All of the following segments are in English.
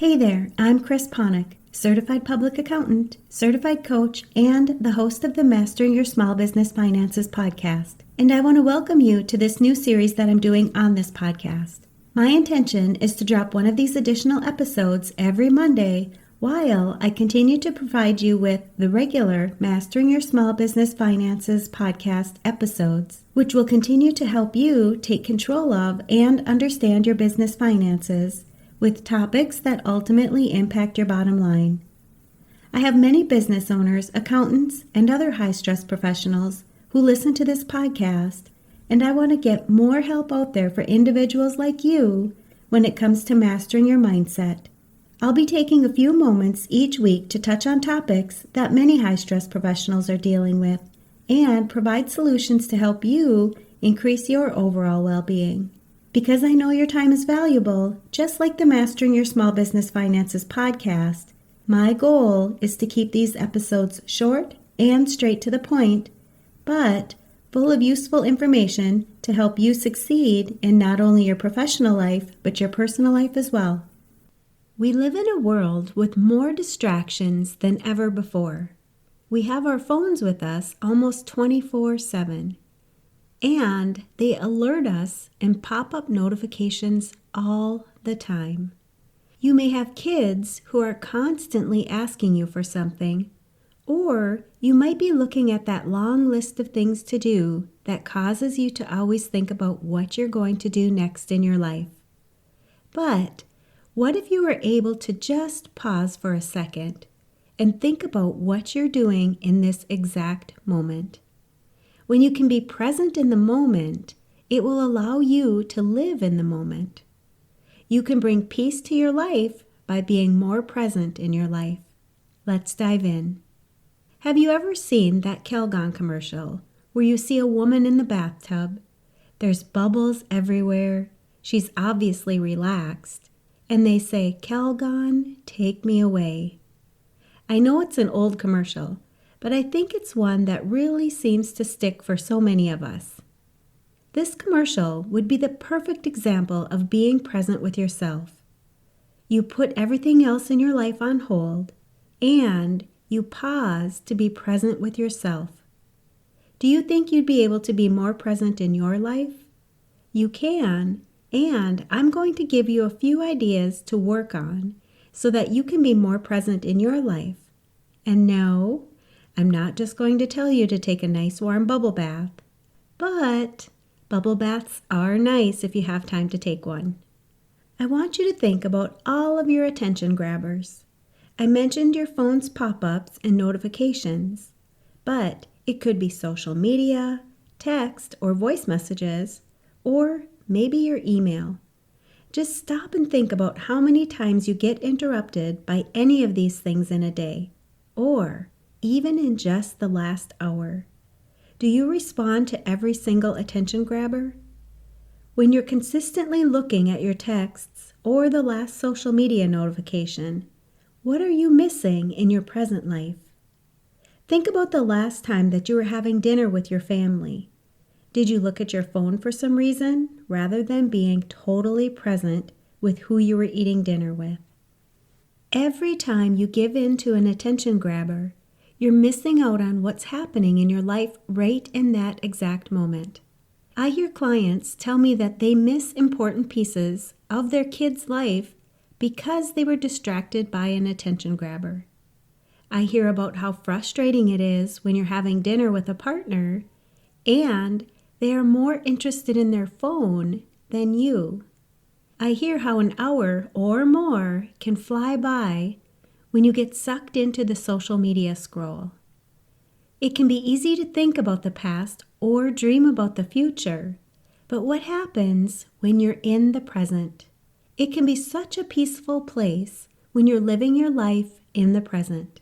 Hey there, I'm Chris Ponick, Certified Public Accountant, Certified Coach, and the host of the Mastering Your Small Business Finances podcast. And I want to welcome you to this new series that I'm doing on this podcast. My intention is to drop one of these additional episodes every Monday while I continue to provide you with the regular Mastering Your Small Business Finances podcast episodes, which will continue to help you take control of and understand your business finances with topics that ultimately impact your bottom line. I have many business owners, accountants, and other high-stress professionals who listen to this podcast, and I want to get more help out there for individuals like you when it comes to mastering your mindset. I'll be taking a few moments each week to touch on topics that many high-stress professionals are dealing with and provide solutions to help you increase your overall well-being. Because I know your time is valuable, just like the Mastering Your Small Business Finances podcast, my goal is to keep these episodes short and straight to the point, but full of useful information to help you succeed in not only your professional life, but your personal life as well. We live in a world with more distractions than ever before. We have our phones with us almost 24/7. And they alert us and pop up notifications all the time. You may have kids who are constantly asking you for something, or you might be looking at that long list of things to do that causes you to always think about what you're going to do next in your life. But what if you were able to just pause for a second and think about what you're doing in this exact moment? When you can be present in the moment, it will allow you to live in the moment. You can bring peace to your life by being more present in your life. Let's dive in. Have you ever seen that Calgon commercial where you see a woman in the bathtub? There's bubbles everywhere. She's obviously relaxed. And they say, "Calgon, take me away." I know it's an old commercial, but I think it's one that really seems to stick for so many of us. This commercial would be the perfect example of being present with yourself. You put everything else in your life on hold, and you pause to be present with yourself. Do you think you'd be able to be more present in your life? You can, and I'm going to give you a few ideas to work on so that you can be more present in your life. And no, I'm not just going to tell you to take a nice warm bubble bath, but bubble baths are nice if you have time to take one. I want you to think about all of your attention grabbers. I mentioned your phone's pop-ups and notifications, but it could be social media, text or voice messages, or maybe your email. Just stop and think about how many times you get interrupted by any of these things in a day, or even in just the last hour. Do you respond to every single attention grabber? When you're consistently looking at your texts or the last social media notification, what are you missing in your present life? Think about the last time that you were having dinner with your family. Did you look at your phone for some reason rather than being totally present with who you were eating dinner with? Every time you give in to an attention grabber, you're missing out on what's happening in your life right in that exact moment. I hear clients tell me that they miss important pieces of their kid's life because they were distracted by an attention grabber. I hear about how frustrating it is when you're having dinner with a partner and they are more interested in their phone than you. I hear how an hour or more can fly by when you get sucked into the social media scroll. It can be easy to think about the past or dream about the future, but what happens when you're in the present? It can be such a peaceful place when you're living your life in the present.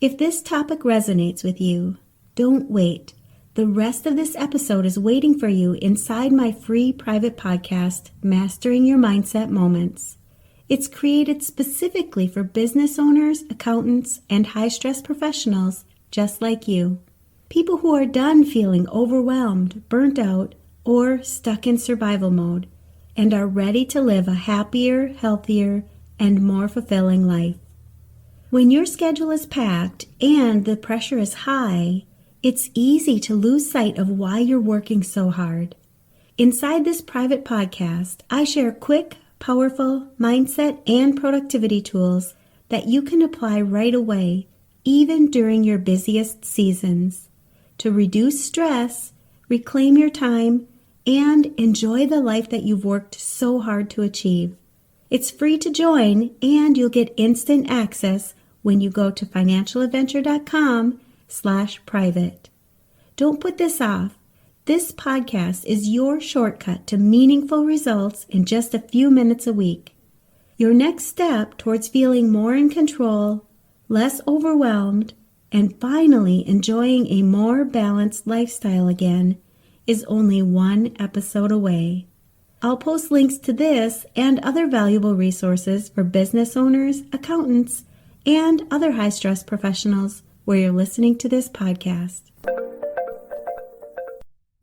If this topic resonates with you, don't wait. The rest of this episode is waiting for you inside my free private podcast, Mastering Your Mindset Moments. It's created specifically for business owners, accountants, and high-stress professionals just like you. People who are done feeling overwhelmed, burnt out, or stuck in survival mode, and are ready to live a happier, healthier, and more fulfilling life. When your schedule is packed and the pressure is high, it's easy to lose sight of why you're working so hard. Inside this private podcast, I share quick, powerful mindset and productivity tools that you can apply right away, even during your busiest seasons, to reduce stress, reclaim your time, and enjoy the life that you've worked so hard to achieve. It's free to join, and you'll get instant access when you go to financialadventure.com/private. Don't put this off. This podcast is your shortcut to meaningful results in just a few minutes a week. Your next step towards feeling more in control, less overwhelmed, and finally enjoying a more balanced lifestyle again is only one episode away. I'll post links to this and other valuable resources for business owners, accountants, and other high-stress professionals where you're listening to this podcast.